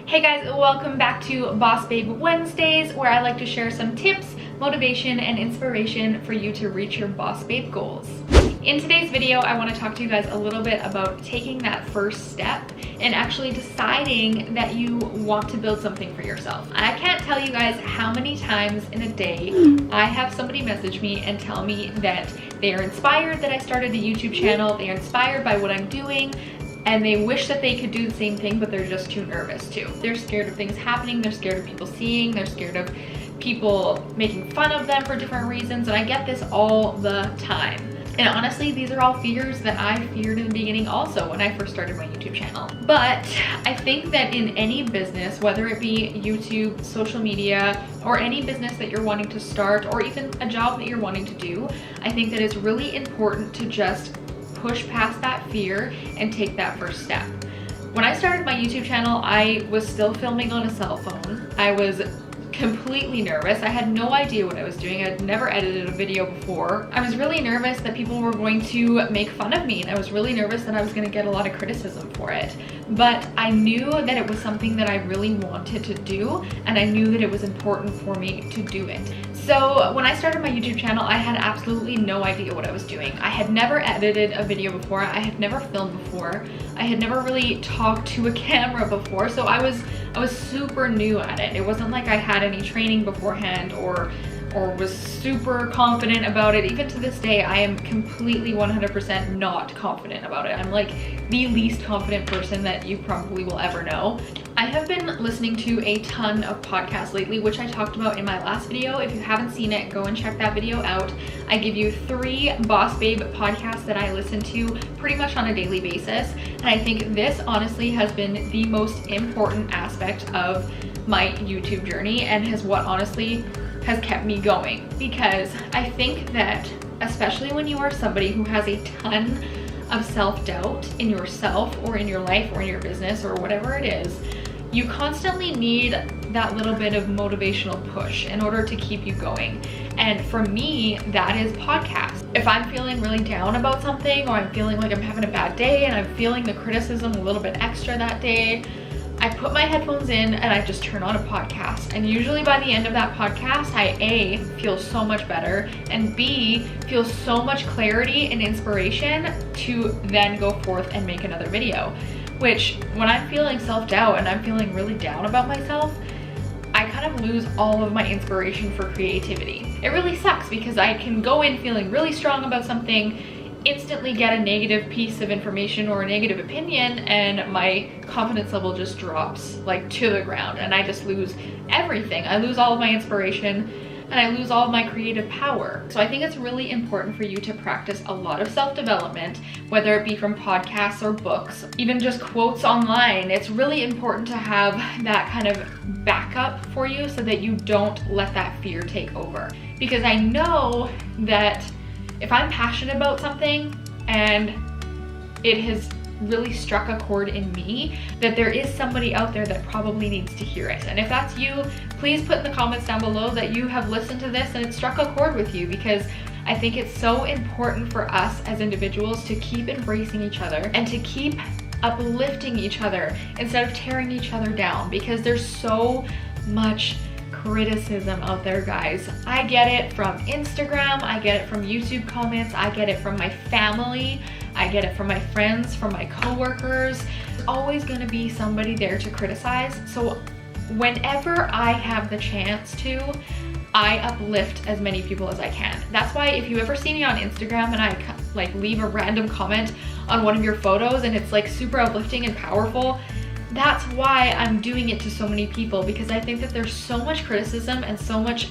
Hey guys, welcome back to Boss Babe Wednesdays, where I like to share some tips, motivation, and inspiration for you to reach your Boss Babe goals. In today's video, I want to talk to you guys a little bit about taking that first step and actually deciding that you want to build something for yourself. I can't tell you guys how many times in a day I have somebody message me and tell me that they are inspired that I started a YouTube channel, they are inspired by what I'm doing, and they wish that they could do the same thing, but they're just too nervous to. They're scared of things happening, they're scared of people seeing, they're scared of people making fun of them for different reasons, and I get this all the time. And honestly, these are all fears that I feared in the beginning also when I first started my YouTube channel. But I think that in any business, whether it be YouTube, social media, or any business that you're wanting to start, or even a job that you're wanting to do, I think that it's really important to just push past that fear and take that first step. When I started my YouTube channel, I was still filming on a cell phone. I was completely nervous. I had no idea what I was doing. I'd never edited a video before. I was really nervous that people were going to make fun of me, and I was really nervous that I was going to get a lot of criticism for it. But I knew that it was something that I really wanted to do, and I knew that it was important for me to do it. So when I started my YouTube channel, I had absolutely no idea what I was doing. I had never edited a video before. I had never filmed before. I had never really talked to a camera before. So I was super new at it. It wasn't like I had any training beforehand or was super confident about it. Even to this day, I am completely 100% not confident about it. I'm like the least confident person that you probably will ever know. I have been listening to a ton of podcasts lately, which I talked about in my last video. If you haven't seen it, go and check that video out. I give you 3 Boss Babe podcasts that I listen to pretty much on a daily basis. And I think this honestly has been the most important aspect of my YouTube journey and has kept me going, because I think that especially when you are somebody who has a ton of self-doubt in yourself or in your life or in your business or whatever it is, you constantly need that little bit of motivational push in order to keep you going. And for me, that is podcasts. If I'm feeling really down about something, or I'm feeling like I'm having a bad day and I'm feeling the criticism a little bit extra that day, I put my headphones in and I just turn on a podcast. And usually by the end of that podcast, I A, feel so much better, and B, feel so much clarity and inspiration to then go forth and make another video. Which, when I'm feeling self-doubt and I'm feeling really down about myself, I kind of lose all of my inspiration for creativity. It really sucks because I can go in feeling really strong about something, instantly get a negative piece of information or a negative opinion, and my confidence level just drops like to the ground, and I just lose everything. I lose all of my inspiration and I lose all of my creative power. So I think it's really important for you to practice a lot of self-development, whether it be from podcasts or books, even just quotes online. It's really important to have that kind of backup for you so that you don't let that fear take over. Because I know that if I'm passionate about something and it has really struck a chord in me, that there is somebody out there that probably needs to hear it. And if that's you, please put in the comments down below that you have listened to this and it struck a chord with you, because I think it's so important for us as individuals to keep embracing each other and to keep uplifting each other instead of tearing each other down, because there's so much criticism out there, guys. I get it from Instagram, I get it from YouTube comments, I get it from my family, I get it from my friends, from my coworkers. There's always going to be somebody there to criticize. So whenever I have the chance to, I uplift as many people as I can. That's why if you ever see me on Instagram and I like leave a random comment on one of your photos and it's like super uplifting and powerful, that's why I'm doing it to so many people, because I think that there's so much criticism and so much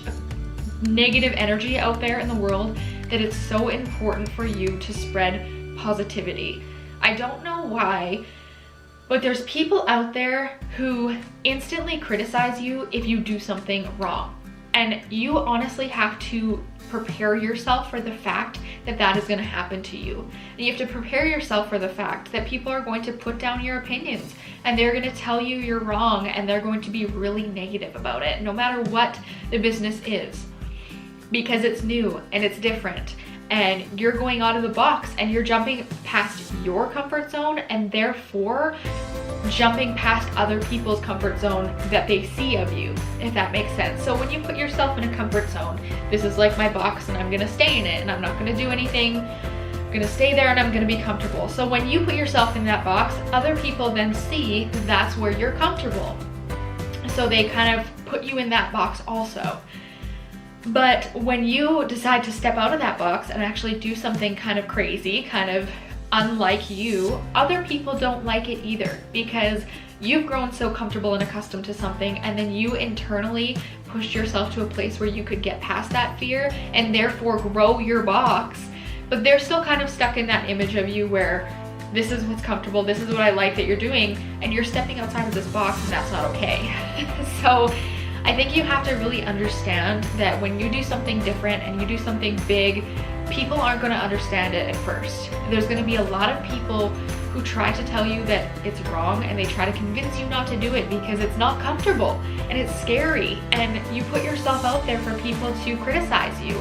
negative energy out there in the world that it's so important for you to spread positivity. I don't know why, but there's people out there who instantly criticize you if you do something wrong. And you honestly have to prepare yourself for the fact that that is going to happen to you. And you have to prepare yourself for the fact that people are going to put down your opinions and they're going to tell you you're wrong, and they're going to be really negative about it, no matter what the business is, because it's new and it's different. And you're going out of the box and you're jumping past your comfort zone, and therefore jumping past other people's comfort zone that they see of you, if that makes sense. So when you put yourself in a comfort zone, this is like my box and I'm gonna stay in it and I'm not gonna do anything. I'm gonna stay there and I'm gonna be comfortable. So when you put yourself in that box, other people then see that that's where you're comfortable. So they kind of put you in that box also. But when you decide to step out of that box and actually do something kind of crazy, kind of unlike you, other people don't like it either, because you've grown so comfortable and accustomed to something, and then you internally pushed yourself to a place where you could get past that fear and therefore grow your box. But they're still kind of stuck in that image of you where this is what's comfortable, this is what I like that you're doing, and you're stepping outside of this box and that's not okay. So I think you have to really understand that when you do something different and you do something big, people aren't going to understand it at first. There's going to be a lot of people who try to tell you that it's wrong, and they try to convince you not to do it because it's not comfortable and it's scary, and you put yourself out there for people to criticize you.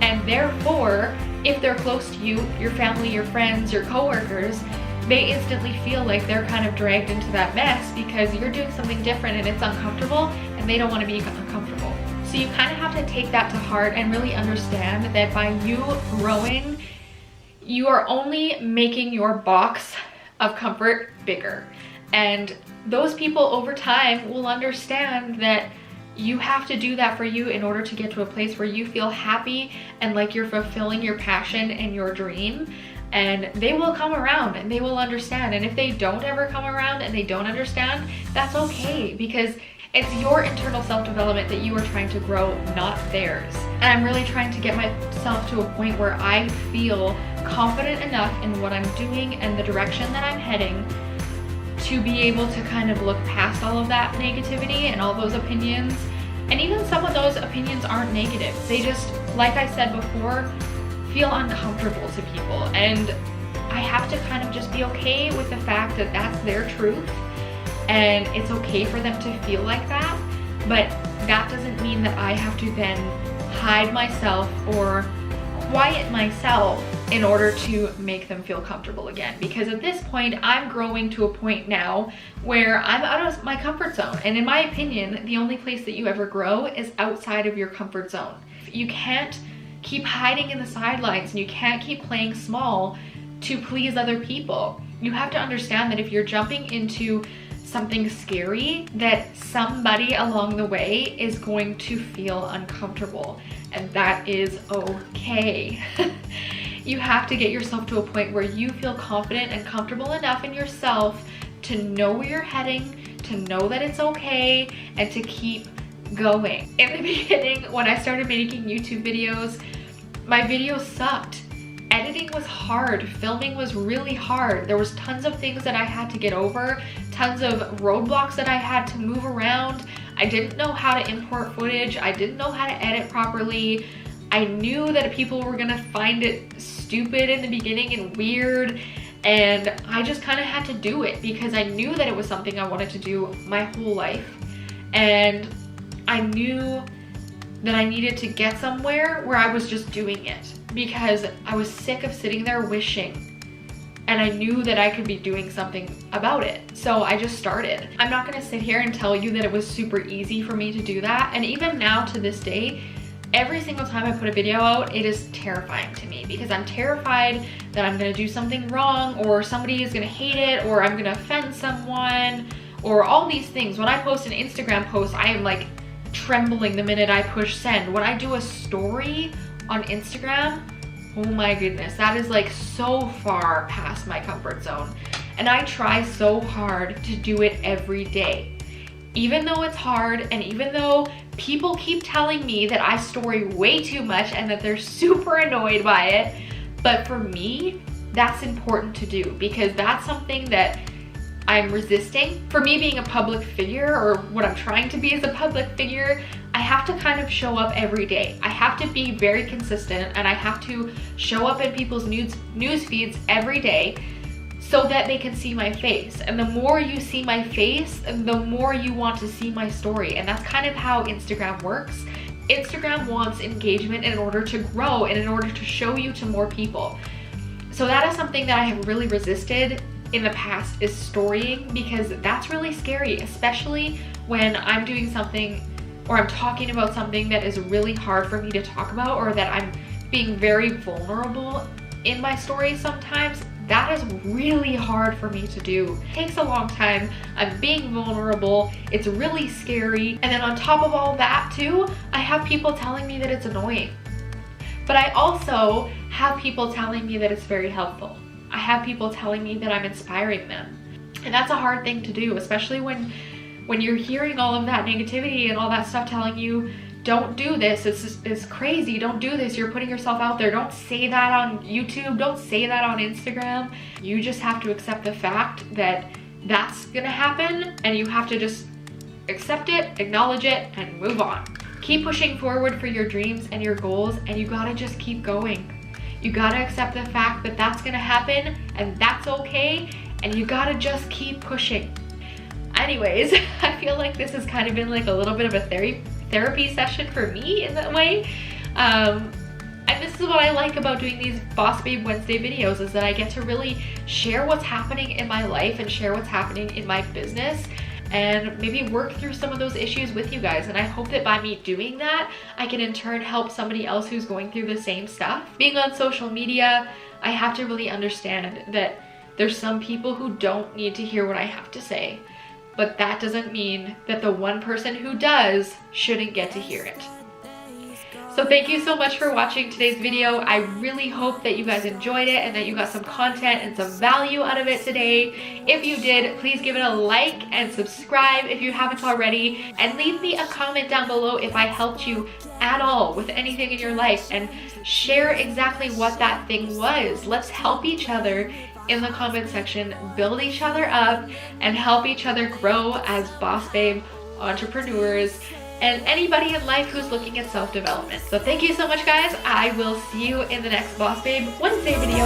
And therefore, if they're close to you, your family, your friends, your coworkers, they instantly feel like they're kind of dragged into that mess because you're doing something different and it's uncomfortable, and they don't want to be uncomfortable. So you kind of have to take that to heart and really understand that by you growing, you are only making your box of comfort bigger. And those people over time will understand that you have to do that for you in order to get to a place where you feel happy and like you're fulfilling your passion and your dream. And they will come around and they will understand. And if they don't ever come around and they don't understand, that's okay, because it's your internal self-development that you are trying to grow, not theirs. And I'm really trying to get myself to a point where I feel confident enough in what I'm doing and the direction that I'm heading to be able to kind of look past all of that negativity and all those opinions. And even some of those opinions aren't negative. They just, like I said before, feel uncomfortable to people. And I have to kind of just be okay with the fact that that's their truth. And it's okay for them to feel like that, but that doesn't mean that I have to then hide myself or quiet myself in order to make them feel comfortable again. Because at this point, I'm growing to a point now where I'm out of my comfort zone. And in my opinion, the only place that you ever grow is outside of your comfort zone. You can't keep hiding in the sidelines and you can't keep playing small to please other people. You have to understand that if you're jumping into something scary, that somebody along the way is going to feel uncomfortable, and that is okay. You have to get yourself to a point where you feel confident and comfortable enough in yourself to know where you're heading, to know that it's okay, and to keep going. In the beginning, when I started making YouTube videos, my videos sucked. Editing was hard, filming was really hard. There was tons of things that I had to get over, tons of roadblocks that I had to move around. I didn't know how to import footage. I didn't know how to edit properly. I knew that people were gonna find it stupid in the beginning and weird, and I just kind of had to do it because I knew that it was something I wanted to do my whole life. And I knew that I needed to get somewhere where I was just doing it, because I was sick of sitting there wishing, and I knew that I could be doing something about it. So I just started. I'm not gonna sit here and tell you that it was super easy for me to do that. And even now to this day, every single time I put a video out, it is terrifying to me because I'm terrified that I'm gonna do something wrong, or somebody is gonna hate it, or I'm gonna offend someone, or all these things. When I post an Instagram post, I am like trembling the minute I push send. When I do a story on Instagram, oh my goodness, that is like so far past my comfort zone. And I try so hard to do it every day. Even though it's hard, and even though people keep telling me that I story way too much and that they're super annoyed by it, but for me, that's important to do because that's something that I'm resisting. For me, being a public figure, or what I'm trying to be as a public figure, I have to kind of show up every day. I have to be very consistent, and I have to show up in people's news feeds every day so that they can see my face. And the more you see my face, the more you want to see my story. And that's kind of how Instagram works. Instagram wants engagement in order to grow and in order to show you to more people. So that is something that I have really resisted in the past is storying, because that's really scary, especially when I'm doing something or I'm talking about something that is really hard for me to talk about, or that I'm being very vulnerable in my stories sometimes. That is really hard for me to do. It takes a long time. I'm being vulnerable. It's really scary. And then on top of all that too, I have people telling me that it's annoying. But I also have people telling me that it's very helpful. I have people telling me that I'm inspiring them. And that's a hard thing to do, especially when you're hearing all of that negativity and all that stuff telling you, don't do this, it's crazy, don't do this, you're putting yourself out there, don't say that on YouTube, don't say that on Instagram. You just have to accept the fact that that's gonna happen, and you have to just accept it, acknowledge it, and move on. Keep pushing forward for your dreams and your goals, and you gotta just keep going. You gotta accept the fact that that's gonna happen, and that's okay, and you gotta just keep pushing. Anyways, I feel like this has kind of been like a little bit of a therapy session for me in that way. And this is what I like about doing these Boss Babe Wednesday videos, is that I get to really share what's happening in my life and share what's happening in my business, and maybe work through some of those issues with you guys. And I hope that by me doing that, I can in turn help somebody else who's going through the same stuff. Being on social media, I have to really understand that there's some people who don't need to hear what I have to say. But that doesn't mean that the one person who does shouldn't get to hear it. So thank you so much for watching today's video. I really hope that you guys enjoyed it and that you got some content and some value out of it today. If you did, please give it a like and subscribe if you haven't already, and leave me a comment down below if I helped you at all with anything in your life, and share exactly what that thing was. Let's help each other in the comment section, build each other up, and help each other grow as boss babe entrepreneurs and anybody in life who's looking at self-development. So thank you so much, guys. I will see you in the next Boss Babe Wednesday video.